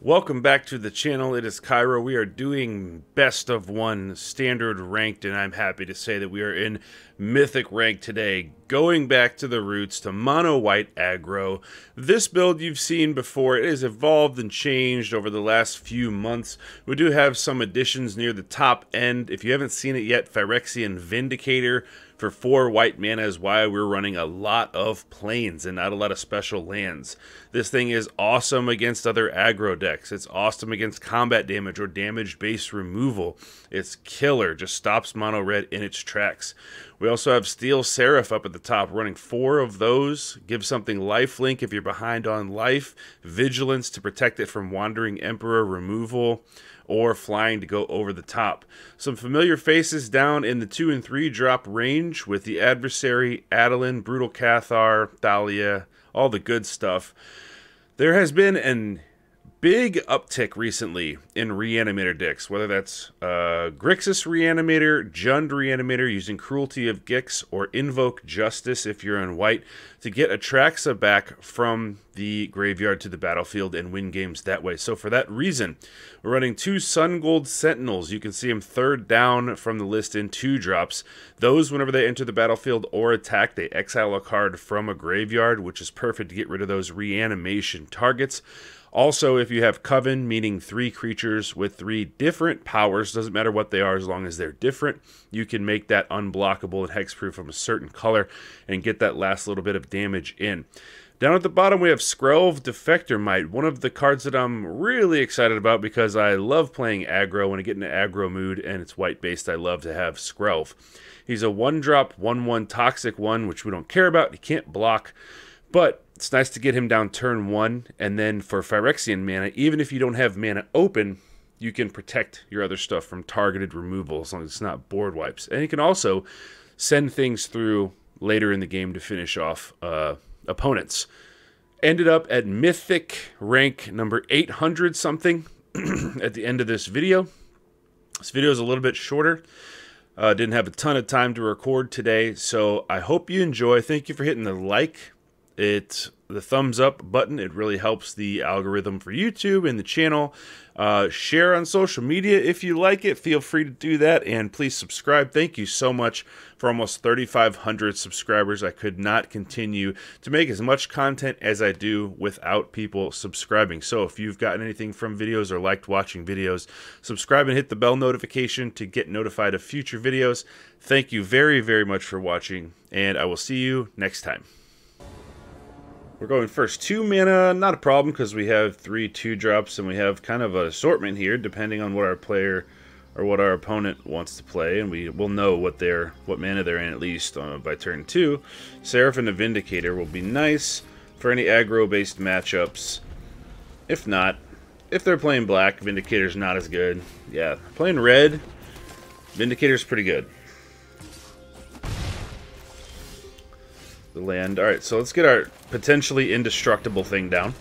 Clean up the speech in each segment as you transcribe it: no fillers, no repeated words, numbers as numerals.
Welcome back to the channel. It is Kaero. We are doing best of one standard ranked, and I'm happy to say that we are in Mythic rank today, going back to the roots to mono white aggro. This build you've seen before. It has evolved and changed over the last few months. We do have some additions near the top end. If you haven't seen it yet, Phyrexian Vindicator for 4 white mana is why we're running a lot of plains and not a lot of special lands. This thing is awesome against other aggro decks. It's awesome against combat damage or damage-based removal. It's killer, just stops mono red in its tracks. We also have Steel Seraph up at the top, running 4 of those. Give something lifelink if you're behind on life, Vigilance to protect it from Wandering Emperor removal, or flying to go over the top. Some familiar faces down in the 2 and 3 drop range with the Adversary, Adeline, Brutal Cathar, Thalia, all the good stuff. There has been a big uptick recently in Reanimator decks, whether that's Grixis Reanimator, Jund Reanimator using Cruelty of Gix, or Invoke Justice if you're in white, to get Atraxa back from the graveyard to the battlefield and win games that way. So for that reason, we're running 2 Sun Gold Sentinels. You can see them third down from the list in 2 drops. Those, whenever they enter the battlefield or attack, they exile a card from a graveyard, which is perfect to get rid of those reanimation targets. Also, if you have Coven, meaning 3 creatures with 3 different powers, doesn't matter what they are as long as they're different, you can make that unblockable and hexproof from a certain color and get that last little bit of damage in. Down at the bottom, we have Skrelv Defector Might, one of the cards that I'm really excited about because I love playing aggro. When I get into aggro mood and it's white-based, I love to have Skrelv. He's a 1-drop, 1/1 toxic 1, which we don't care about. He can't block, but it's nice to get him down turn 1, and then for Phyrexian mana, even if you don't have mana open, you can protect your other stuff from targeted removal as long as it's not board wipes. And you can also send things through later in the game to finish off opponents. Ended up at Mythic rank number 800 something at the end of this video. This video is a little bit shorter. Didn't have a ton of time to record today, so I hope you enjoy. Thank you for hitting the like. The thumbs up button. It really helps the algorithm for YouTube and the channel. Share on social media if you like it. Feel free to do that, and please subscribe. Thank you so much for almost 3,500 subscribers. I could not continue to make as much content as I do without people subscribing. So if you've gotten anything from videos or liked watching videos, subscribe and hit the bell notification to get notified of future videos. Thank you very, very much for watching, and I will see you next time. We're going first 2 mana, not a problem because we have 3 2-drops and we have kind of an assortment here depending on what our player or what our opponent wants to play, and we will know what mana they're in at least by turn 2. Seraph and the Vindicator will be nice for any aggro-based matchups. If not, if they're playing black, Vindicator's not as good. Yeah, playing red, Vindicator's pretty good. The land. Alright, so let's get our potentially indestructible thing down.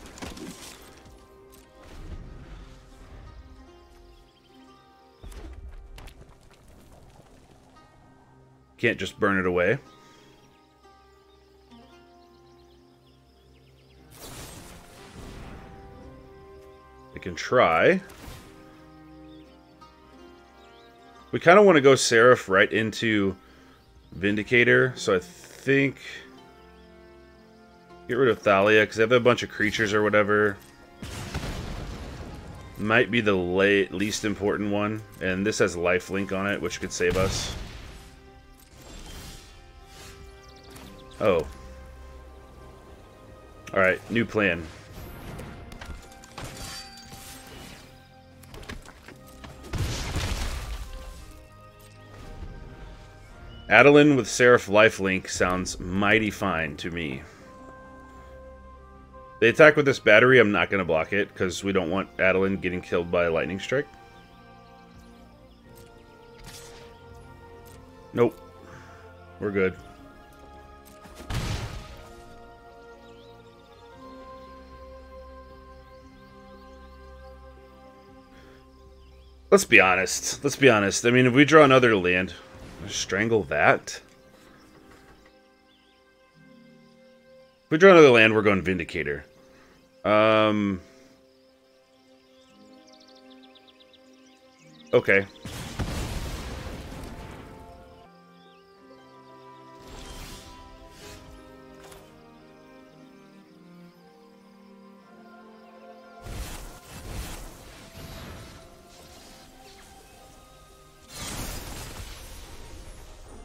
Can't just burn it away. I can try. We kind of want to go Seraph right into Vindicator, so I think get rid of Thalia, because they have a bunch of creatures or whatever. Might be the least important one. And this has lifelink on it, which could save us. Oh. Alright, new plan. Adeline with Seraph lifelink sounds mighty fine to me. They attack with this battery. I'm not going to block it because we don't want Adeline getting killed by a lightning strike. Nope. We're good. Let's be honest. Let's be honest. I mean, if we draw another land, strangle that. If we draw another land, we're going Vindicator. Okay.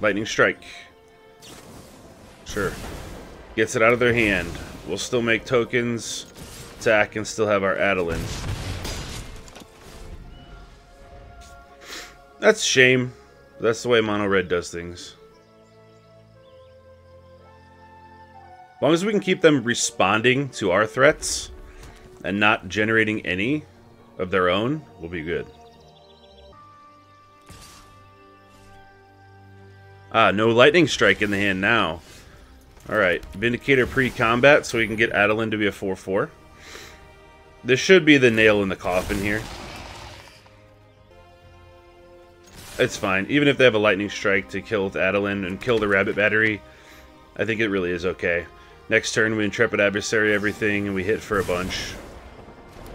Lightning Strike. Sure. Gets it out of their hand. We'll still make tokens, attack, and still have our Adeline. That's a shame. That's the way Mono Red does things. As long as we can keep them responding to our threats and not generating any of their own, we'll be good. Ah, no Lightning Strike in the hand now. Alright, Vindicator pre-combat so we can get Adeline to be a 4/4. This should be the nail in the coffin here. It's fine. Even if they have a Lightning Strike to kill with Adeline and kill the Rabbit Battery, I think it really is okay. Next turn we Intrepid Adversary everything and we hit for a bunch.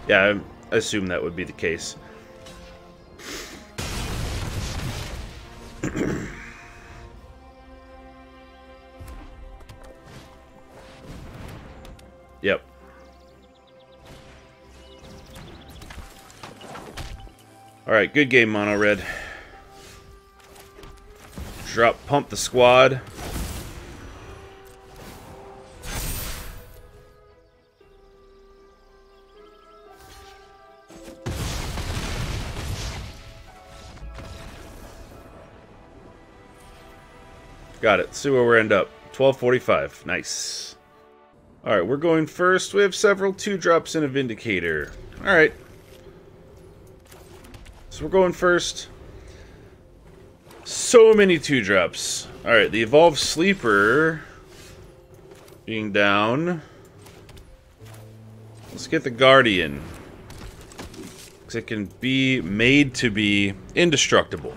Yeah, I assume that would be the case. Yep. Alright, good game, Mono Red. Drop Pump the Squad. Got it. See where we end up. 1245. Nice. Alright, we're going first. We have several 2-drops and a Vindicator. Alright. So we're going first. So many 2-drops. Alright, the Evolved Sleeper being down. Let's get the Guardian. Because it can be made to be indestructible.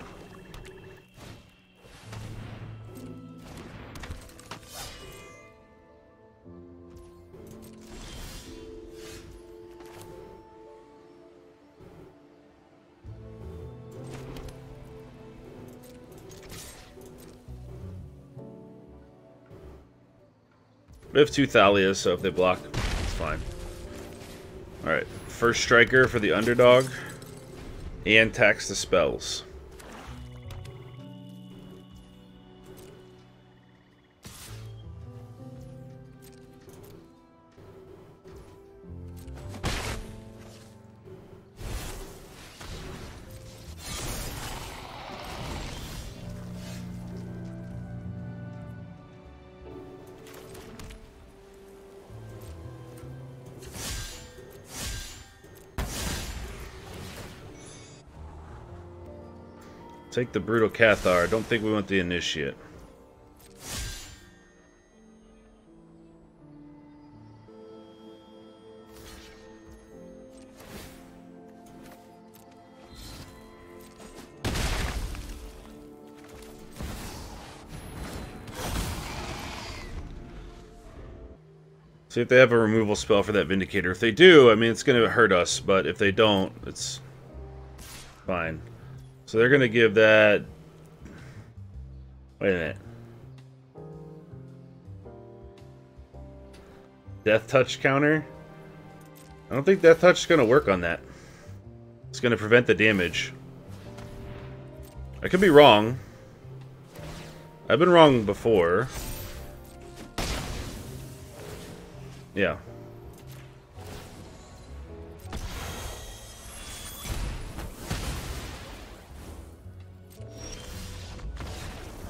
We have 2 Thalias, so if they block, it's fine. Alright, first Striker for the underdog. And tax the spells. Take the Brutal Cathar. Don't think we want the Initiate. See if they have a removal spell for that Vindicator. If they do, I mean, it's going to hurt us, but if they don't, it's fine. So they're going to give that... Wait a minute. Death Touch counter? I don't think Death Touch is going to work on that. It's going to prevent the damage. I could be wrong. I've been wrong before. Yeah.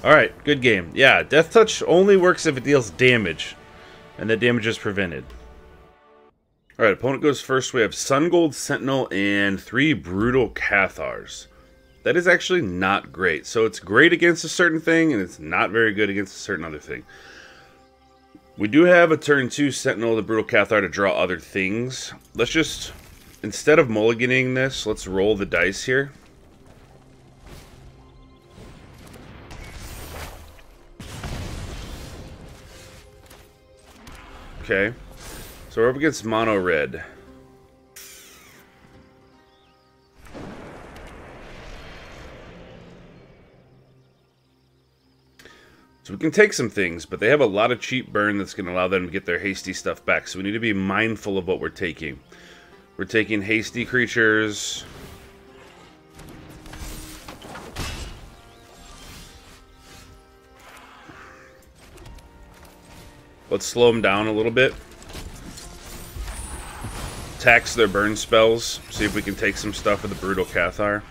Alright, good game. Yeah, Death Touch only works if it deals damage. And that damage is prevented. Alright, opponent goes first. We have Sun Gold Sentinel and 3 Brutal Cathars. That is actually not great. So it's great against a certain thing, and it's not very good against a certain other thing. We do have a turn 2 Sentinel, the Brutal Cathar, to draw other things. Let's just, instead of mulliganing this, let's roll the dice here. Okay, so we're up against Mono Red. So we can take some things, but they have a lot of cheap burn that's going to allow them to get their hasty stuff back. So we need to be mindful of what we're taking. We're taking hasty creatures. Let's slow them down a little bit. Tax their burn spells. See if we can take some stuff with the Brutal Cathar.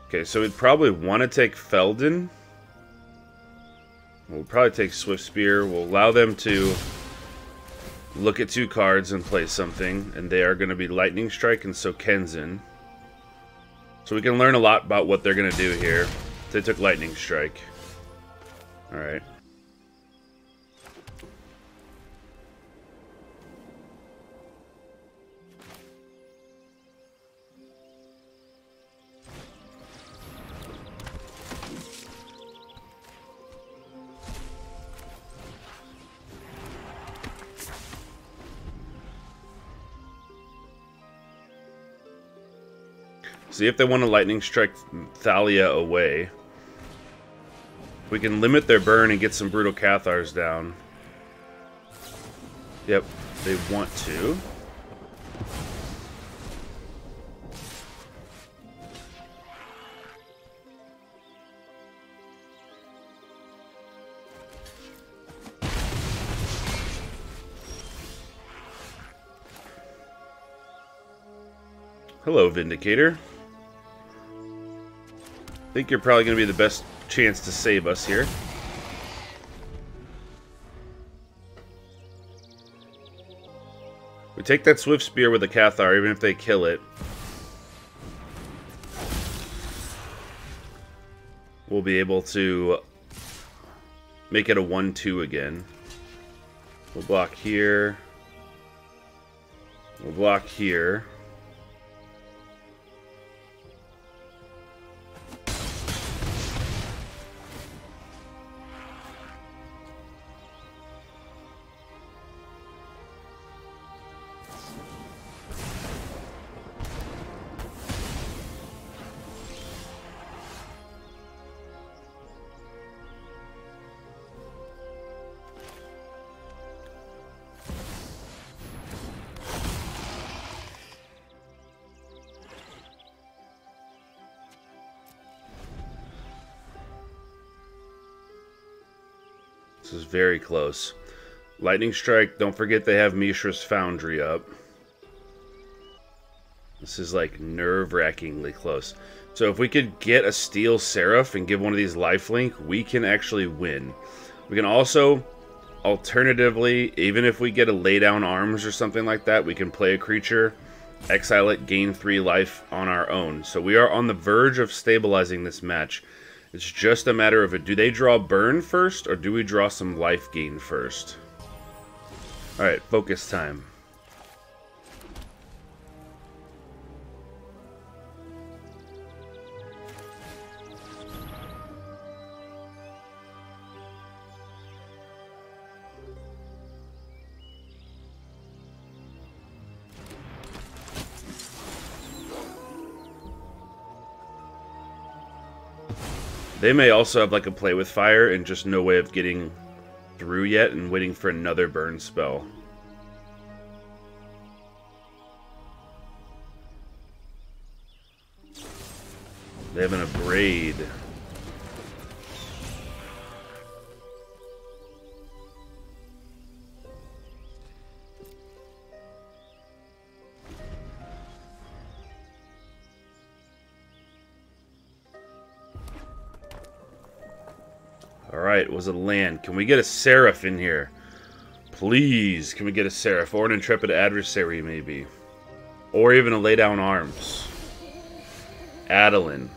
Okay, so we'd probably want to take Feldon. We'll probably take Swift Spear. We'll allow them to look at 2 cards and play something. And they are going to be Lightning Strike and so Kenzin. So we can learn a lot about what they're going to do here. They took Lightning Strike. Alright. See if they want to Lightning Strike Thalia away. We can limit their burn and get some Brutal Cathars down. Yep, they want to. Hello, Vindicator. I think you're probably going to be the best chance to save us here. We take that Swift Spear with the Cathar, even if they kill it. We'll be able to make it a 1-2 again. We'll block here. We'll block here. This is very close. Lightning Strike, don't forget they have Mishra's Foundry up. This is like nerve-wrackingly close. So if we could get a Steel Seraph and give one of these lifelink, we can actually win. We can also, alternatively, even if we get a lay down arms or something like that, we can play a creature, exile it, gain 3 life on our own. So we are on the verge of stabilizing this match. It's just a matter of, do they draw burn first, or do we draw some life gain first? Alright, focus time. They may also have like a play with fire and just no way of getting through yet and waiting for another burn spell. They have an Abrade. Alright, it was a land. Can we get a Seraph in here? Please, can we get a Seraph? Or an Intrepid Adversary, maybe. Or even a Lay Down Arms. Adeline.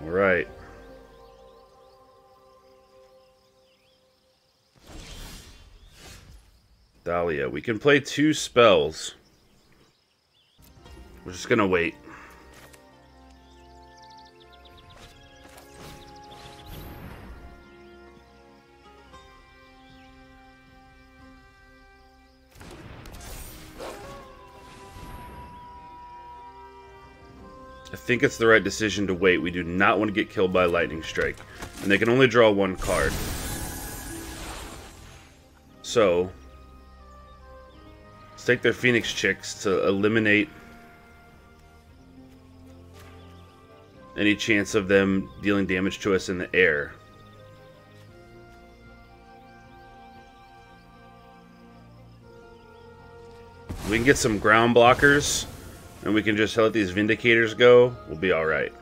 All right. Dahlia. We can play 2 spells. We're just gonna wait. I think it's the right decision to wait. We do not want to get killed by Lightning Strike. And they can only draw 1 card. So, let's take their Phoenix Chicks to eliminate any chance of them dealing damage to us in the air. We can get some ground blockers, and we can just let these Vindicators go. We'll be alright.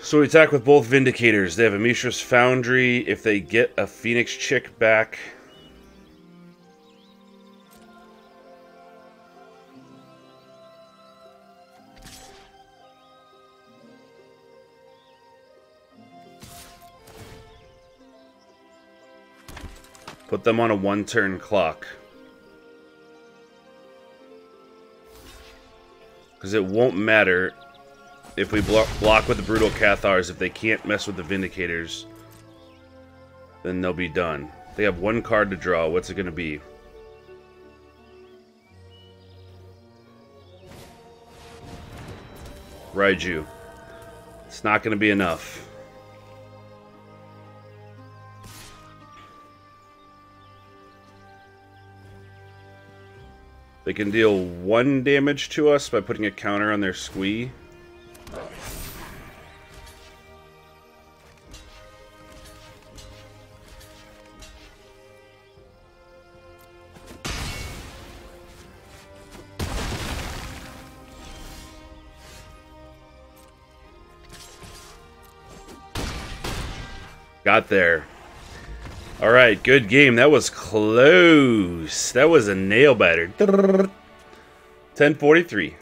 So we attack with both Vindicators. They have a Mishra's Foundry. If they get a Phoenix Chick back, put them on a 1-turn clock. Because it won't matter if we block with the Brutal Cathars. If they can't mess with the Vindicators, then they'll be done. They have 1 card to draw. What's it going to be? Raiju. It's not going to be enough. They can deal 1 damage to us by putting a counter on their Squee. Got there. All right, good game. That was close. That was a nail biter. 1043.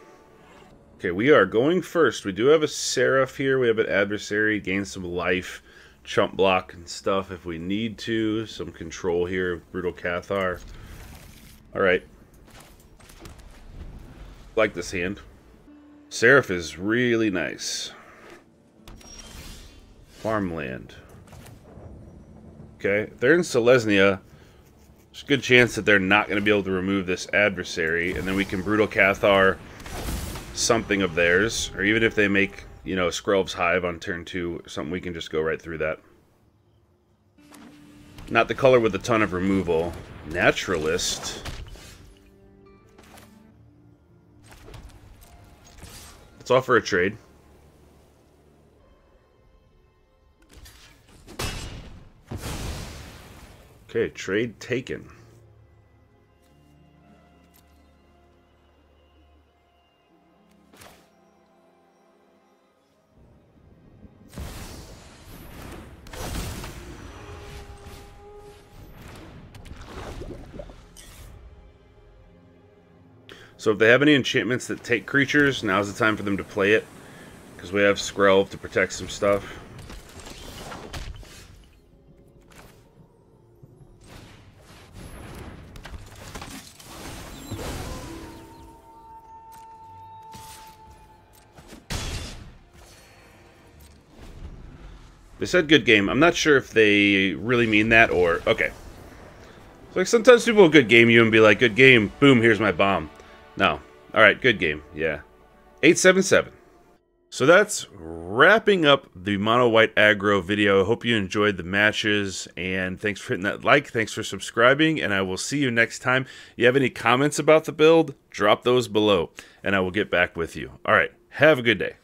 Okay, we are going first. We do have a Seraph here. We have an adversary. Gain some life, chump block and stuff if we need to. Some control here. Brutal Cathar. All right. Like this hand. Seraph is really nice. Farmland. Okay, if they're in Selesnya, there's a good chance that they're not going to be able to remove this adversary, and then we can Brutal Cathar something of theirs, or even if they make, you know, Skrelv's Hive on turn 2, something, we can just go right through that. Not the color with a ton of removal. Naturalist. Let's offer a trade. Okay, trade taken. So if they have any enchantments that take creatures, now's the time for them to play it, because we have Skrelv to protect some stuff. They said good game. I'm not sure if they really mean that or... Okay. So like sometimes people will good game you and be like, good game, boom, here's my bomb. No. Alright, good game. Yeah. 877. So that's wrapping up the Mono White Aggro video. I hope you enjoyed the matches, and thanks for hitting that like, thanks for subscribing, and I will see you next time. You have any comments about the build? Drop those below, and I will get back with you. Alright, have a good day.